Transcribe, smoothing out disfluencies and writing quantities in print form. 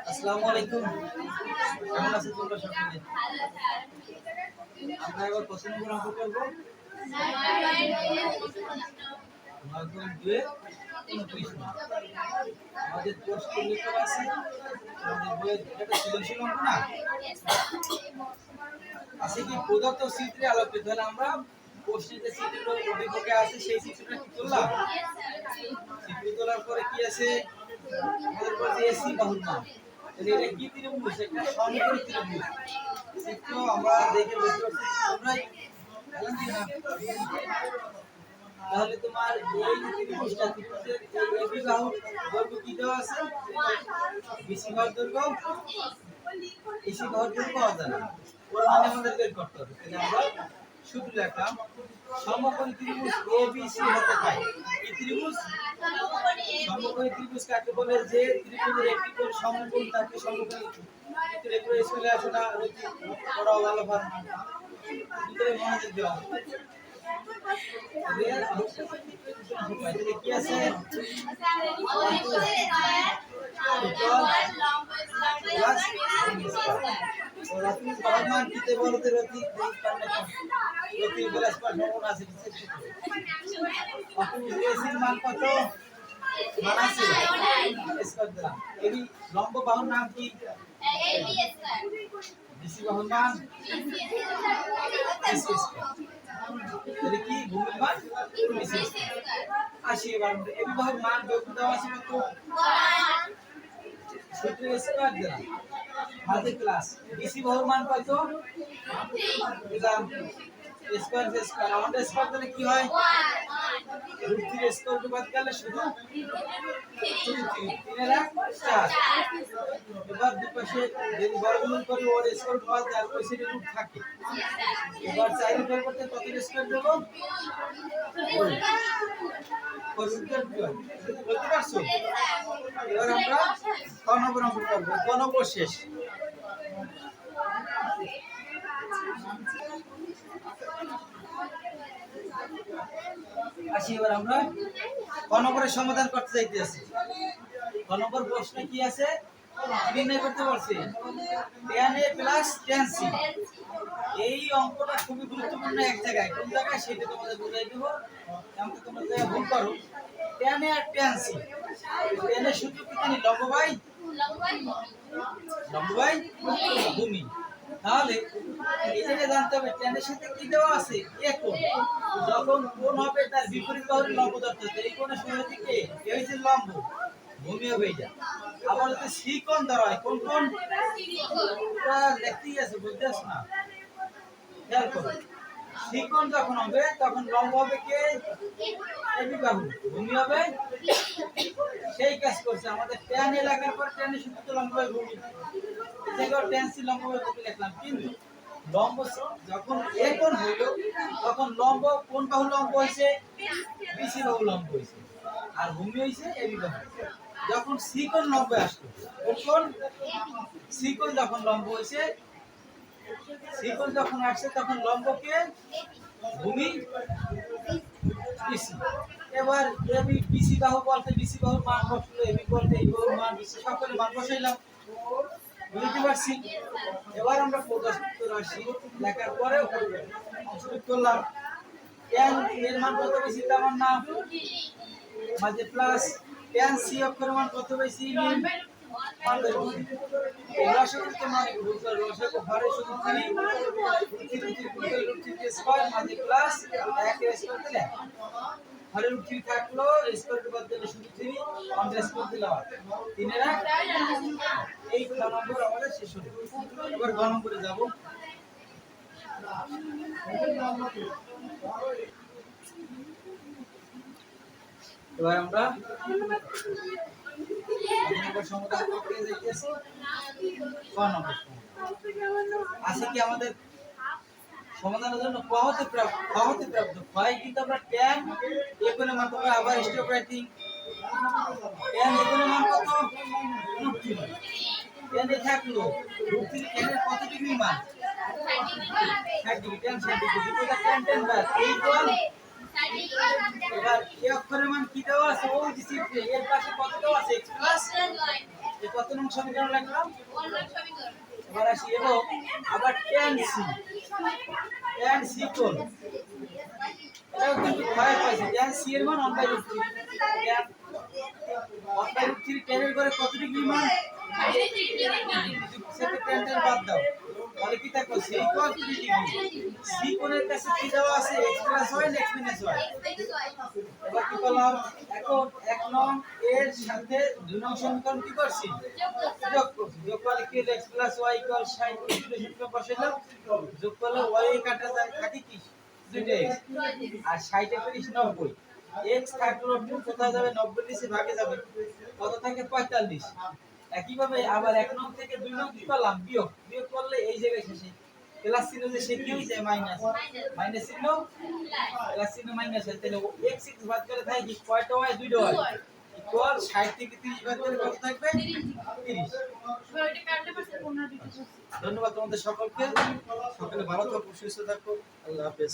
আসসালামু আলাইকুম। কেমন আছেন তোমরা সকলে? আমরা এবার কোশ্চেন নম্বর অঙ্ক করব। 9.2 আমাদের প্রশ্ন লেখা আছে। আমাদের বইয়ের এটা সৃজনশীল অঙ্ক না? আছে কি প্রদত্ত চিত্রে আলোকে তাহলে আমরা প্রশ্নের যে চিত্রটা অভিমুখে আছে সেই চিত্রটা কি করলাম? চিত্র তোলার পরে কি আছে? আমাদের বলছে এসি বাহুর মান। তাহলে এটা কি ত্রিভুজ? একটা সমকোণী ত্রিভুজ। চিত্র আমরা দেখে বুঝতে পারছি তোমরাই জানেন কি না? তাহলে তোমার এই ত্রিভুজটা ত্রিভুজের এই এবি বাহুর দৈর্ঘ্য কি দেওয়া আছে? বিসি বাহুর দৈর্ঘ্য এসি বাহুর দৈর্ঘ্য অজানা। ওর মানে আমাদের বের করতে হবে। তাহলে আমরা সূত্র লিখলাম সমকোণী ত্রিভুজ এবিসি হতে পায়। কি ত্রিভুজ? সমকোণী ত্রিভুজ কাকে বলে? যে ত্রিভুজের একটি কোণ সমকোণ তাকে সমকোণী। চিত্রে করে চলে আসো না রতি পড়াও ভালো ভালো ভিতরে মনোযোগ দাও। কি আছে? রতি বর্মান কিতে বলতে রতি রতি প্লাস পার সমান আছে এসির মান কত? মান আছে স্কয়ার দিলাম। এবি লম্ব বাহুর নাম কি? AB square. বিসি বাহুর মান বিসি স্কয়ার। তাহলে কি ভূমির মান বিসি স্কয়ার। আসি এবার এবি বাহুর মান দৈর্ঘ্য দেওয়া আছে কত? সূত্র স্কয়ার দিলাম হাতে প্লাস বিসি বাহুর মান কত? দিলাম স্কয়ার স্কয়ার আমাদের স্কয়ার দিলে কি হয়? রুট 3 স্কয়ার বাদ গেলে শুধু 3 এবার দুই পাশে যদি বর্গমূল করি ওর স্কয়ার বাদ আর ওই সাইডে রুট থাকে। এবার 4 এর পরিবর্তে কত স্কয়ার দেব? বলতে পারছো? এবার আমরা ক নম্বর অঙ্ক করব। ক নম্বর শেষ। আসি এবার আমরা ক নম্বরের সমাধান করতে যাইতেছি। ক নম্বর প্রশ্নে কি আছে? নির্ণয় করতে বলছে tan a tan c। এই অঙ্কটা খুবই গুরুত্বপূর্ণ এক জায়গায়। কোন জায়গায় সেটা তোমাদের বুঝাই দেব। আমাকে তোমরা জায়গা ভুল করো। tan a R tan c। tan এর সূত্র কি জানি? লম্ব বাই ভূমি। তাহলে এই জায়গায় জানতে হবে tan এর সাথে কি দেওয়া আছে? a কোণ। যখন কোণ হবে তার বিপরীত বাহুর লম্ব ধরতে হবে। এই কোণের সূত্র কি? এই হচ্ছে লম্ব। ভূমি হবে এটা। আবার যদি সি কোণ ধরা হয়, কোন কোণ? এটা লিখতেই আছে, বুঝতে পারছ না? খেয়াল করো। সি কোণ যখন হবে তখন লম্ব হবে কে? এবি বাহু। ভূমি হবে সেই কাজ করছে আমাদের tan এ লাগার পর tan এর সূত্র লম্ব বাই ভূমি। এটাকেও tan c লম্ব বাই ভূমি লিখলাম। কিন্তু লম্ব যখন এ কোণ হইল তখন লম্ব কোন বাহু লম্ব হইছে? বিসি বাহু লম্ব হইছে। আর ভূমি হইছে এবি বাহু। যখন সি কোণ লম্ব আসলো, কোন সি কোণ যখন লম্ব হইছে, সি কোণ যখন আসছে তখন লম্ব কে? ভূমি বিসি। এবার এবি বিসি বাহু বলতে বিসি বাহুর মান বসলো, এবি বলতে এই বাহুর মান, বিসি সকলের মান বসাইলাম। বুঝতে পারছি? এবার আমরা প্রদত্ত রাশি লেখার পরে অংশবিদ করলাম। tan এর মান কত বেশি তেমন না মাঝে প্লাস tan c অক্ষরের মান কত বেশি? লসাগুতে মানে বুঝছো লসাগু ঘরে শুধু 3 স্কয়ার মাঝে প্লাস 1 এর স্কয়ার দিলে ঘরে রুট 3 থাকলো স্কয়ার বাদ দিলে শুধু 3 1 এর স্কয়ার দিলাম 3 এর এই নম্বর আমাদের শেষ হলো। এবার ঘ নম্বরে যাব। এবার আমরা সমাধান করতে যাইতেছি। ক নম্বর আছে কি আমাদের সমাধানের জন্য ক হতে প্রাপ্ত হয় কিন্তু আমরা tan a কোণের মান পাবো। আবার স্টপ রাইটিং tan a কোণের মান কত? √3। tan এ থাকলো √3 tan এর কত ডিগ্রি মান? 60 ডিগ্রি। tan 60 degree. বিপরীতে tan বাদ এই কোণ এবার এই অক্ষরের মান কি দেওয়া আছে ওই যে চিত্রে এর পাশে কত দেওয়া আছে x প্লাস এই কত নং সমীকরণ লিখলাম এবার আসি এবং আবার tan c কোণ এটাও কিন্তু ক্ষয় পাইছে tan c এর মান 1/√3 tan 1/√3 tan এর ঘরে কত ডিগ্রি মান সেটা tan tan বাদ দাও তাহলে কি থাকলো c ইকুয়াল 3 ডিগ্রি c কোণের কাছে কি দেওয়া আছে x plus y x minus y এবার কি করলাম এখন 1 নং এর সাথে 2 নং সমীকরণ কি করছি যোগ করলে কি x প্লাস y ইকুয়াল 60 ইকুয়েশনটা বসাইলাম যোগ করলে y এ কাটা যায় থাকে কি 2x আর 60 এর 90 x থাকলো কোথায় যাবে 90 নিচে ভাগে যাবে কত থাকে 45 একইভাবে আবার 1 নং থেকে 2 নং কি করলাম বিয়োগ করলে এই জায়গায় শেষে প্লাস চিহ্ন যে সে কি হইছে মাইনাস চিহ্ন প্লাস চিহ্ন মাইনাস হয় তাহলে x বাদ করে থাকে কি কয়টা হয় দুইটা হয় ইকুয়াল 60 থেকে 30 বাদ করে কত থাকবে 30 ধন্যবাদ তোমাদের সকলকে সকলে ভালো থাকো সুস্থ থাকো আল্লাহ হাফেজ